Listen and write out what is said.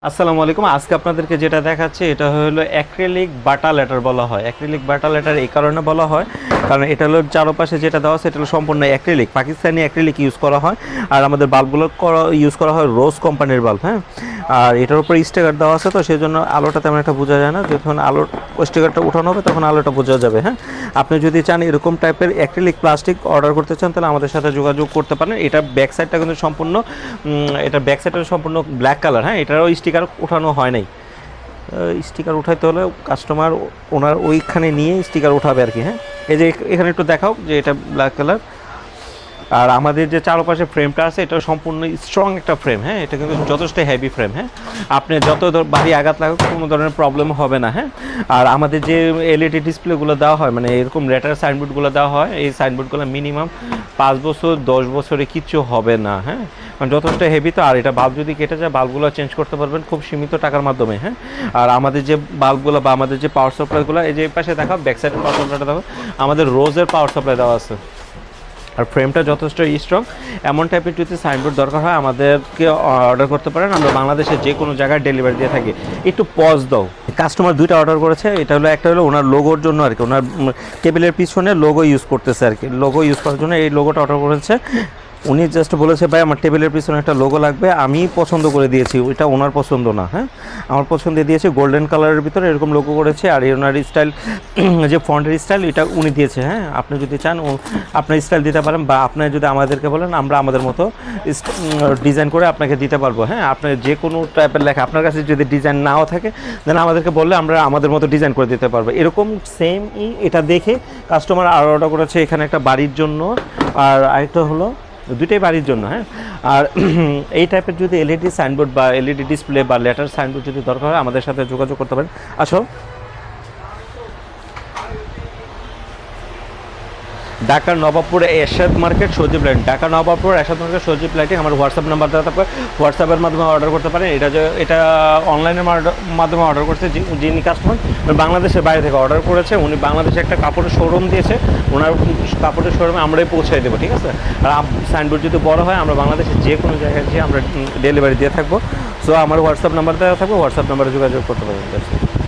আসসালামু আলাইকুম। আজকে আপনাদেরকে যেটা দেখাচ্ছি এটা হলো অ্যাক্রিলিক বাটা লেটার বলা হয়। অ্যাক্রিলিক বাটা লেটার এই কারণে বলা হয় কারণ এটা হলো চারপাশে যেটা দেওয়া আছে এটা হলো সম্পূর্ণ অ্যাক্রিলিক, পাকিস্তানি অ্যাক্রিলিক ইউজ করা হয়। আর আমাদের বাল্বগুলো ইউজ করা হয় রোজ কোম্পানির বাল্ব। হ্যাঁ, আর এটার উপরে স্টিকার দেওয়া আছে, তো সেই জন্য আলোটা তেমন একটা বোঝা যায় না। যখন আলোর স্টিকারটা উঠানো হবে তখন আলোটা বোঝা যাবে। হ্যাঁ, আপনি যদি চান এরকম টাইপের অ্যাক্রিলিক প্লাস্টিক অর্ডার করতে চান তাহলে আমাদের সাথে যোগাযোগ করতে পারেন। এটা ব্যাক সাইডটা কিন্তু সম্পূর্ণ এটা ব্যাক সাইডটা সম্পূর্ণ ব্ল্যাক কালার। হ্যাঁ, এটারও স্টিকার উঠানো হয় নাই। স্টিকার উঠাইতে হলে কাস্টমার ওনার ওইখানে নিয়ে স্টিকার উঠাবে আর কি। হ্যাঁ, এই যে এখানে একটু দেখাও যে এটা ব্ল্যাক কালার। আর আমাদের যে চারপাশে ফ্রেমটা আছে এটা সম্পূর্ণ স্ট্রং একটা ফ্রেম। হ্যাঁ, এটা কিন্তু যথেষ্ট হেভি ফ্রেম। হ্যাঁ, আপনি যত ভারী আঘাত লাগুক কোনো ধরনের প্রবলেম হবে না। হ্যাঁ, আর আমাদের যে এলইডি ডিসপ্লেগুলো দেওয়া হয়, মানে এরকম লেটার সাইনবোর্ডগুলো দেওয়া হয়, এই সাইনবোর্ডগুলো মিনিমাম 5 বছর 10 বছরে কিচ্ছু হবে না। হ্যাঁ, কারণ যথেষ্ট হেভি তো। আর এটা বাল্ব যদি কেটে যায় বাল্বগুলো চেঞ্জ করতে পারবেন খুব সীমিত টাকার মাধ্যমে। হ্যাঁ, আর আমাদের যে বাল্বগুলো বা আমাদের যে পাওয়ার সাপ্লাইগুলো, এই যে পাশে দেখাও ব্যাক সাইডের পাওয়ার সাপ্লাইটা দেখো, আমাদের রোজের পাওয়ার সাপ্লাই দেওয়া আছে। আর ফ্রেমটা যথেষ্ট স্ট্রং। এমন টাইপের যদি সাইনবোর্ড দরকার হয় আমাদেরকে অর্ডার করতে পারেন, আমরা বাংলাদেশের যে কোনো জায়গায় ডেলিভারি দিয়ে থাকি। একটু পজ দাও। কাস্টমার দুইটা অর্ডার করেছে, এটা হলো একটা হলো ওনার লোগোর জন্য আর কি, ওনার টেবিলের পিছনে লোগো ইউজ করতেছে আর কি, লোগো ইউজ করার জন্য এই লোগোটা অর্ডার করেছে। উনি জাস্ট বলেছে ভাই আমার টেবিলের পিছনে একটা লোগো লাগবে, আমি পছন্দ করে দিয়েছি, ওইটা ওনার পছন্দ না। হ্যাঁ, আমার পছন্দে দিয়েছে গোল্ডেন কালারের ভিতরে এরকম লোগো করেছে। আর ওনার স্টাইল যে ফন্টের স্টাইল এটা উনি দিয়েছে। হ্যাঁ, আপনি যদি চান আপনার স্টাইল দিতে পারেন, বা আপনি যদি আমাদেরকে বলেন আমরা আমাদের মতো ডিজাইন করে আপনাকে দিতে পারবো। হ্যাঁ, আপনার যে কোনো টাইপের লেখা আপনার কাছে যদি ডিজাইন নাও থাকে দেন আমাদেরকে বললে আমরা আমাদের মতো ডিজাইন করে দিতে পারবো। এরকম সেমই এটা দেখে কাস্টমার আর অর্ডার করেছে এখানে একটা বাড়ির জন্য, আর আরেকটা হলো দুইটাই বাড়ির জন্য। হ্যাঁ, আর এই টাইপের যদি এলইডি সাইনবোর্ড বা এলইডি ডিসপ্লে বা লেটার সাইনবোর্ড যদি দরকার হয় আমাদের সাথে যোগাযোগ করতে পারেন। আসো, ঢাকার নবাবপুর এরশাদ মার্কেট সজীব লাইটিং, ঢাকা নবাবপুর এরশাদ মার্কেট সজীব লাইটিং। আমার হোয়াটসঅ্যাপ নাম্বার দেওয়া থাকবে, হোয়াটসঅ্যাপের মাধ্যমে অর্ডার করতে পারেন। এটা অনলাইনের মাধ্যমে অর্ডার করছে। যিনি কাস্টমার বাংলাদেশের বাইরে থেকে অর্ডার করেছে, উনি বাংলাদেশে একটা কাপড়ের শোরুম দিয়েছে, ওনার কাপড়ের শোরুমে আমরাই পৌঁছে দেবো। ঠিক আছে, আর সাইনবোর্ড যদি বড় হয় আমরা বাংলাদেশে যে কোনো জায়গায় যেয়ে আমরা ডেলিভারি দিয়ে থাকবো। সো আমার হোয়াটসঅ্যাপ নাম্বার দেওয়া থাকবে, হোয়াটসঅ্যাপ নাম্বারে যোগাযোগ করতে পারেন।